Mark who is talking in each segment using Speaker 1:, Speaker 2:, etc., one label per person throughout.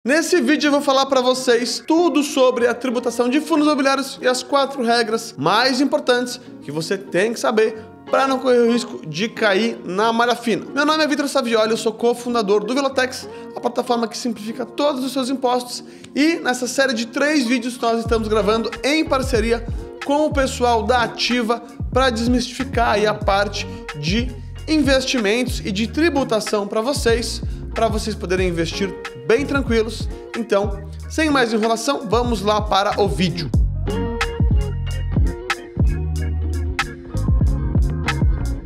Speaker 1: Nesse vídeo eu vou falar para vocês tudo sobre a tributação de fundos imobiliários e as 4 regras mais importantes que você tem que saber para não correr o risco de cair na malha fina. Meu nome é Vitor Savioli, eu sou cofundador do Velotex, a plataforma que simplifica todos os seus impostos, e nessa série de 3 vídeos nós estamos gravando em parceria com o pessoal da Ativa para desmistificar aí a parte de investimentos e de tributação para vocês poderem investir bem tranquilos. Então, sem mais enrolação, vamos lá para o vídeo.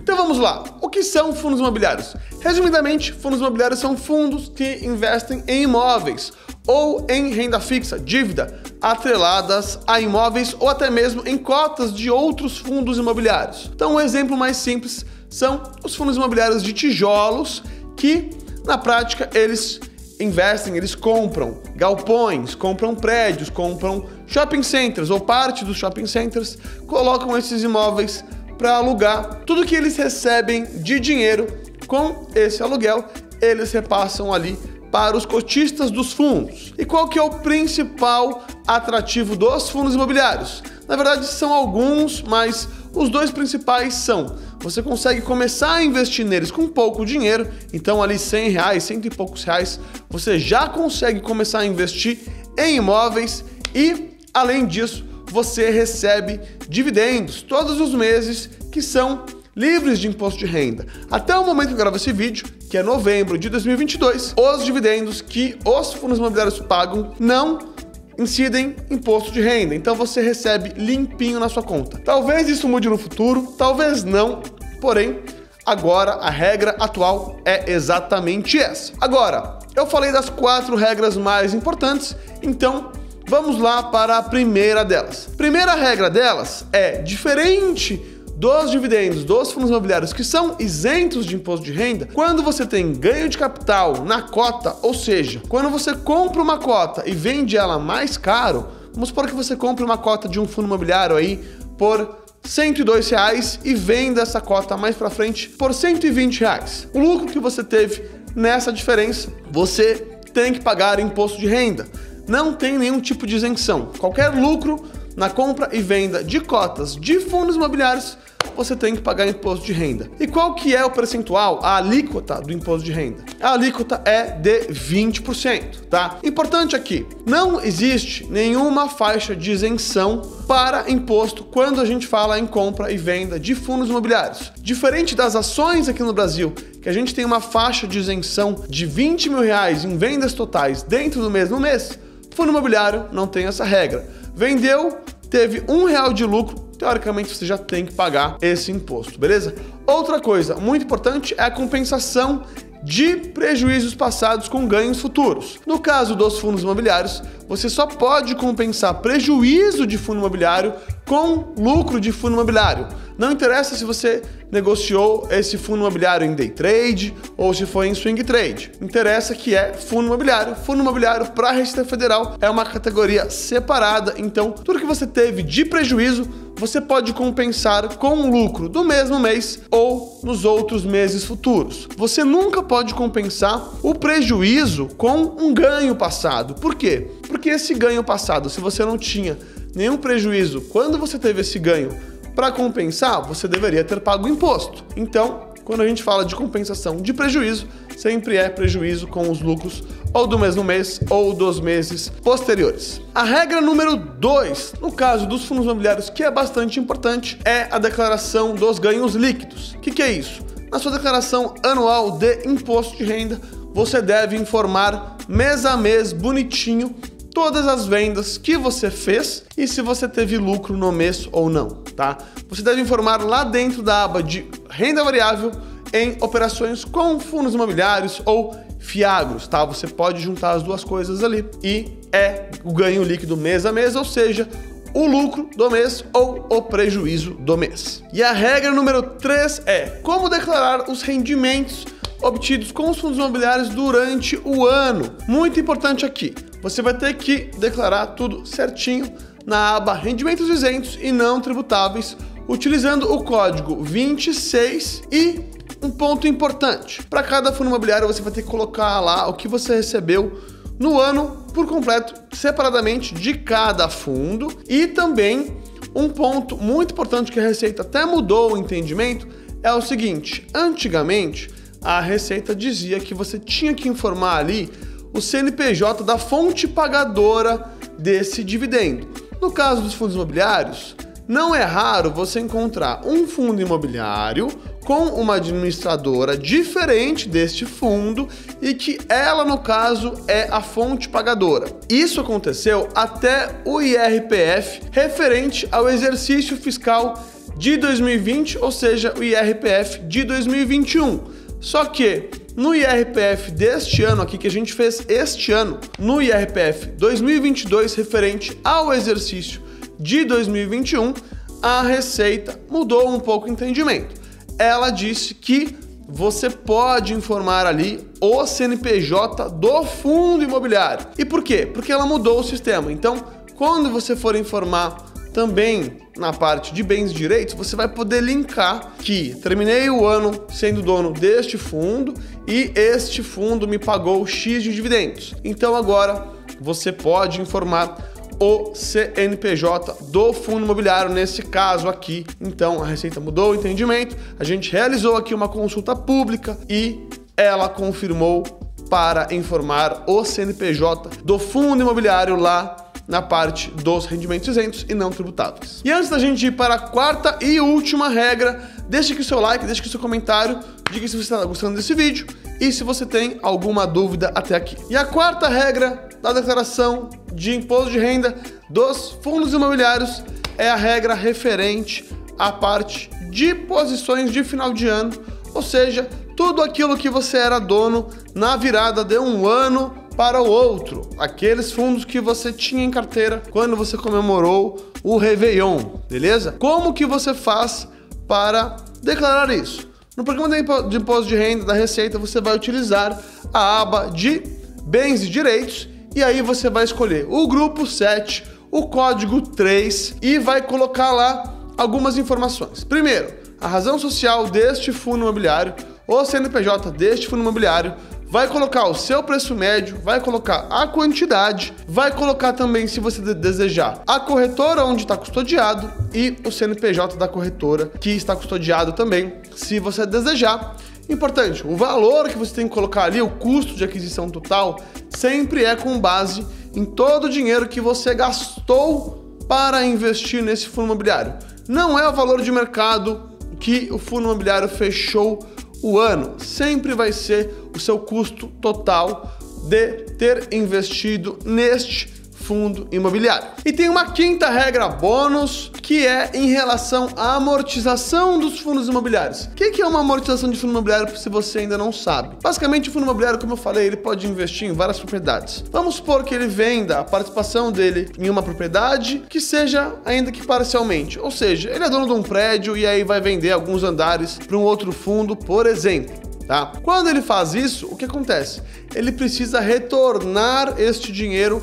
Speaker 1: Então vamos lá. O que são fundos imobiliários? Resumidamente, fundos imobiliários são fundos que investem em imóveis ou em renda fixa, dívida, atreladas a imóveis ou até mesmo em cotas de outros fundos imobiliários. Então, um exemplo mais simples são os fundos imobiliários de tijolos que, na prática, eles investem, eles compram galpões, compram prédios, compram shopping centers ou parte dos shopping centers, colocam esses imóveis para alugar. Tudo que eles recebem de dinheiro com esse aluguel, eles repassam ali para os cotistas dos fundos. E qual que é o principal atrativo dos fundos imobiliários? Na verdade, são alguns, mas os dois principais são: você consegue começar a investir neles com pouco dinheiro, então ali R$100, cento e poucos reais, você já consegue começar a investir em imóveis e, além disso, você recebe dividendos todos os meses que são livres de imposto de renda. Até o momento que eu gravo esse vídeo, que é novembro de 2022, os dividendos que os fundos imobiliários pagam não incidem imposto de renda, então você recebe limpinho na sua conta. Talvez isso mude no futuro, talvez não, porém, agora a regra atual é exatamente essa. Agora, eu falei das 4 regras mais importantes, então vamos lá para a primeira delas. Primeira regra delas é: diferente dos dividendos dos fundos imobiliários que são isentos de imposto de renda, quando você tem ganho de capital na cota, ou seja, quando você compra uma cota e vende ela mais caro, vamos supor que você compre uma cota de um fundo imobiliário aí por R$102 e venda essa cota mais para frente por R$120. O lucro que você teve nessa diferença, você tem que pagar imposto de renda. Não tem nenhum tipo de isenção. Qualquer lucro na compra e venda de cotas de fundos imobiliários, você tem que pagar imposto de renda. E qual que é o percentual, a alíquota do imposto de renda? A alíquota é de 20%, tá? Importante aqui, não existe nenhuma faixa de isenção para imposto quando a gente fala em compra e venda de fundos imobiliários. Diferente das ações aqui no Brasil, que a gente tem uma faixa de isenção de R$20 mil em vendas totais dentro do mesmo mês, fundo imobiliário não tem essa regra. Vendeu, teve R$1 de lucro, teoricamente você já tem que pagar esse imposto, beleza? Outra coisa muito importante é a compensação de prejuízos passados com ganhos futuros. No caso dos fundos imobiliários, você só pode compensar prejuízo de fundo imobiliário com lucro de fundo imobiliário. Não interessa se você negociou esse fundo imobiliário em day trade ou se foi em swing trade. Interessa que é fundo imobiliário. Fundo imobiliário para a Receita Federal é uma categoria separada, então tudo que você teve de prejuízo você pode compensar com o lucro do mesmo mês ou nos outros meses futuros. Você nunca pode compensar o prejuízo com um ganho passado. Por quê? Porque esse ganho passado, se você não tinha nenhum prejuízo quando você teve esse ganho, para compensar, você deveria ter pago imposto. Então, quando a gente fala de compensação de prejuízo, sempre é prejuízo com os lucros ou do mesmo mês ou dos meses posteriores. A regra número 2, no caso dos fundos imobiliários, que é bastante importante, é a declaração dos ganhos líquidos. O que é isso? Na sua declaração anual de imposto de renda, você deve informar mês a mês, bonitinho, todas as vendas que você fez e se você teve lucro no mês ou não, tá? Você deve informar lá dentro da aba de renda variável em operações com fundos imobiliários ou fiagros, tá? Você pode juntar as duas coisas ali e é o ganho líquido mês a mês, ou seja, o lucro do mês ou o prejuízo do mês. E a regra número 3 é como declarar os rendimentos obtidos com os fundos imobiliários durante o ano. Muito importante aqui, você vai ter que declarar tudo certinho na aba rendimentos isentos e não tributáveis, utilizando o código 26 e um ponto importante, para cada fundo imobiliário você vai ter que colocar lá o que você recebeu no ano por completo, separadamente de cada fundo. E também um ponto muito importante que a Receita até mudou o entendimento é o seguinte: antigamente a Receita dizia que você tinha que informar ali o CNPJ da fonte pagadora desse dividendo. No caso dos fundos imobiliários, não é raro você encontrar um fundo imobiliário com uma administradora diferente deste fundo e que ela, no caso, é a fonte pagadora. Isso aconteceu até o IRPF referente ao exercício fiscal de 2020, ou seja, o IRPF de 2021. Só que no IRPF deste ano aqui, que a gente fez este ano, no IRPF 2022, referente ao exercício de 2021, a Receita mudou um pouco o entendimento. Ela disse que você pode informar ali o CNPJ do fundo imobiliário. E por quê? Porque ela mudou o sistema. Então, quando você for informar também na parte de bens e direitos, você vai poder linkar que terminei o ano sendo dono deste fundo e este fundo me pagou X de dividendos. Então agora você pode informar o CNPJ do fundo imobiliário nesse caso aqui. Então a Receita mudou o entendimento, a gente realizou aqui uma consulta pública e ela confirmou para informar o CNPJ do fundo imobiliário lá na parte dos rendimentos isentos e não tributáveis. E antes da gente ir para a quarta e última regra, deixe aqui o seu like, deixe aqui o seu comentário, diga se você está gostando desse vídeo e se você tem alguma dúvida até aqui. E a quarta regra da declaração de imposto de renda dos fundos imobiliários é a regra referente à parte de posições de final de ano, ou seja, tudo aquilo que você era dono na virada de um ano para o outro, aqueles fundos que você tinha em carteira quando você comemorou o Réveillon, beleza? Como que você faz para declarar isso? No programa de imposto de renda da Receita, você vai utilizar a aba de bens e direitos e aí você vai escolher o grupo 7, o código 3 e vai colocar lá algumas informações. Primeiro, a razão social deste fundo imobiliário, o CNPJ deste fundo imobiliário, vai colocar o seu preço médio, vai colocar a quantidade, vai colocar também, se você desejar, a corretora onde está custodiado e o CNPJ da corretora que está custodiado também, se você desejar. Importante, o valor que você tem que colocar ali, o custo de aquisição total, sempre é com base em todo o dinheiro que você gastou para investir nesse fundo imobiliário. Não é o valor de mercado que o fundo imobiliário fechou o ano, sempre vai ser o seu custo total de ter investido neste fundo imobiliário. E tem uma quinta regra bônus, que é em relação à amortização dos fundos imobiliários. O que é uma amortização de fundo imobiliário, se você ainda não sabe? Basicamente, o fundo imobiliário, como eu falei, ele pode investir em várias propriedades. Vamos supor que ele venda a participação dele em uma propriedade que seja, ainda que parcialmente, ou seja, ele é dono de um prédio e aí vai vender alguns andares para um outro fundo, por exemplo. Tá? Quando ele faz isso, o que acontece? Ele precisa retornar este dinheiro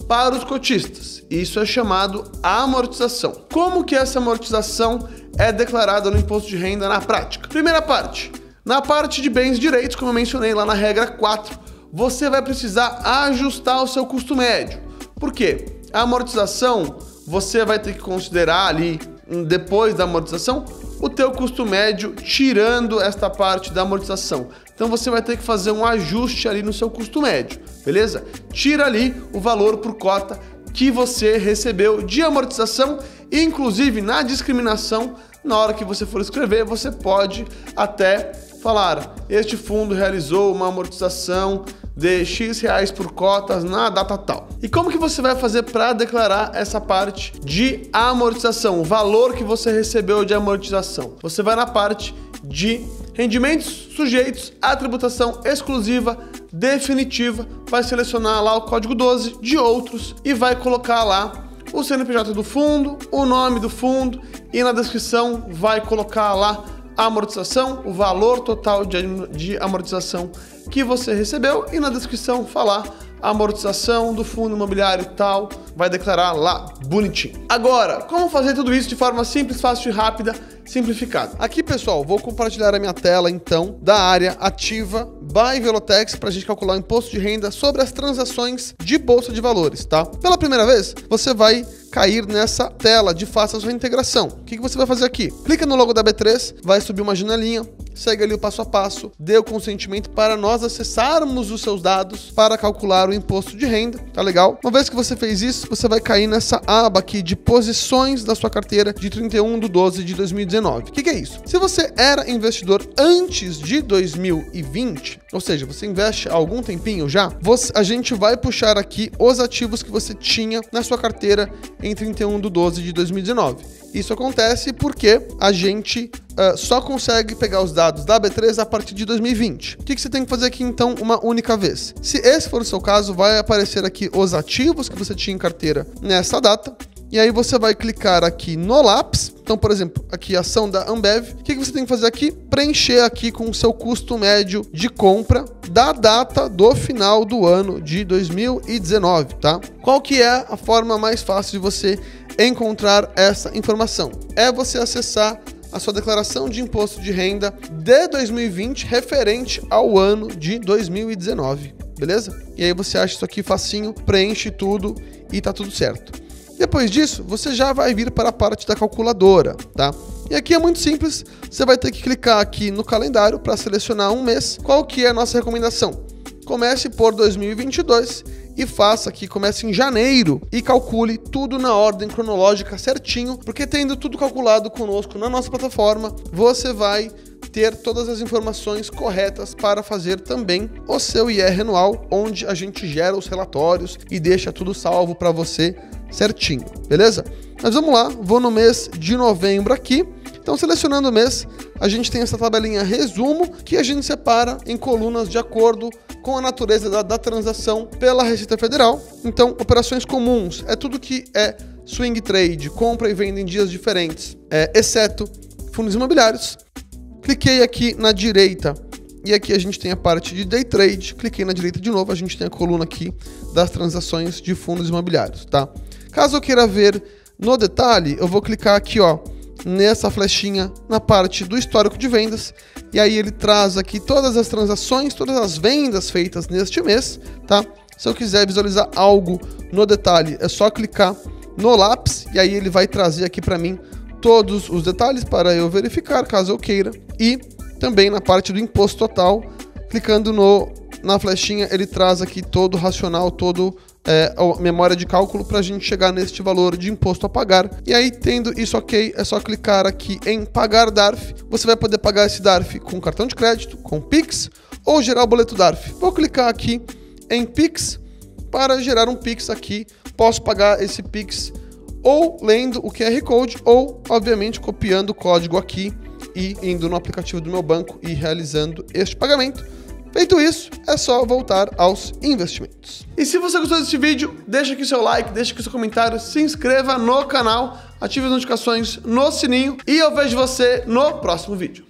Speaker 1: para os cotistas. Isso é chamado amortização. Como que essa amortização é declarada no imposto de renda na prática? Primeira parte, na parte de bens e direitos, como eu mencionei lá na regra 4, você vai precisar ajustar o seu custo médio. Por quê? A amortização, você vai ter que considerar ali, depois da amortização, o teu custo médio tirando esta parte da amortização. Então você vai ter que fazer um ajuste ali no seu custo médio, beleza? Tira ali o valor por cota que você recebeu de amortização e inclusive na discriminação, na hora que você for escrever, você pode até falar: este fundo realizou uma amortização de X reais por cotas na data tal. E como que você vai fazer para declarar essa parte de amortização, o valor que você recebeu de amortização? Você vai na parte de rendimentos sujeitos à tributação exclusiva definitiva, vai selecionar lá o código 12 de outros e vai colocar lá o CNPJ do fundo, o nome do fundo e na descrição vai colocar lá a amortização, o valor total de amortização que você recebeu e na descrição falar a amortização do fundo imobiliário e tal, vai declarar lá bonitinho. Agora, como fazer tudo isso de forma simples, fácil e rápida, simplificada? Aqui, pessoal, vou compartilhar a minha tela, então, da área ativa by Velotex para a gente calcular o imposto de renda sobre as transações de bolsa de valores, tá? Pela primeira vez, você vai cair nessa tela de faça a sua integração. O que você vai fazer aqui? Clica no logo da B3, vai subir uma janelinha, segue ali o passo a passo, dê o consentimento para nós acessarmos os seus dados para calcular o imposto de renda, tá legal? Uma vez que você fez isso, você vai cair nessa aba aqui de posições da sua carteira de 31/12/2019. O que é isso? Se você era investidor antes de 2020, ou seja, você investe há algum tempinho já, a gente vai puxar aqui os ativos que você tinha na sua carteira em 31/12/2019. Isso acontece porque a gente só consegue pegar os dados da B3 a partir de 2020. O que você tem que fazer aqui, então, uma única vez? Se esse for o seu caso, vai aparecer aqui os ativos que você tinha em carteira nessa data. E aí você vai clicar aqui no lápis. Então, por exemplo, aqui a ação da Ambev. O que você tem que fazer aqui? Preencher aqui com o seu custo médio de compra da data do final do ano de 2019, tá? Qual que é a forma mais fácil de você encontrar essa informação? É você acessar a sua declaração de imposto de renda de 2020 referente ao ano de 2019, beleza? E aí você acha isso aqui facinho, preenche tudo e tá tudo certo. Depois disso, você já vai vir para a parte da calculadora, tá? E aqui é muito simples, você vai ter que clicar aqui no calendário para selecionar um mês. Qual que é a nossa recomendação? Comece por 2022 e faça aqui, comece em janeiro e calcule tudo na ordem cronológica certinho, porque tendo tudo calculado conosco na nossa plataforma, você vai ter todas as informações corretas para fazer também o seu IR anual, onde a gente gera os relatórios e deixa tudo salvo para você certinho, beleza? Mas vamos lá, vou no mês de novembro aqui. Então, selecionando o mês, a gente tem essa tabelinha resumo que a gente separa em colunas de acordo com a natureza da transação pela Receita Federal. Então, operações comuns é tudo que é swing trade, compra e venda em dias diferentes, exceto fundos imobiliários. Cliquei aqui na direita e aqui a gente tem a parte de day trade. Cliquei na direita de novo, a gente tem a coluna aqui das transações de fundos imobiliários, tá? Caso eu queira ver no detalhe, eu vou clicar aqui, ó, nessa flechinha na parte do histórico de vendas, e aí ele traz aqui todas as transações, todas as vendas feitas neste mês, tá? Se eu quiser visualizar algo no detalhe, é só clicar no lápis, e aí ele vai trazer aqui para mim todos os detalhes para eu verificar, caso eu queira, e também na parte do imposto total, clicando na flechinha, ele traz aqui todo o racional, todo a memória de cálculo para a gente chegar neste valor de imposto a pagar. E aí, tendo isso ok, é só clicar aqui em pagar DARF. Você vai poder pagar esse DARF com cartão de crédito, com Pix ou gerar o boleto DARF. Vou clicar aqui em Pix para gerar um Pix aqui. Posso pagar esse Pix ou lendo o QR Code ou, obviamente, copiando o código aqui e indo no aplicativo do meu banco e realizando este pagamento. Feito isso, é só voltar aos investimentos. E se você gostou desse vídeo, deixa aqui seu like, deixa aqui seu comentário, se inscreva no canal, ative as notificações no sininho e eu vejo você no próximo vídeo.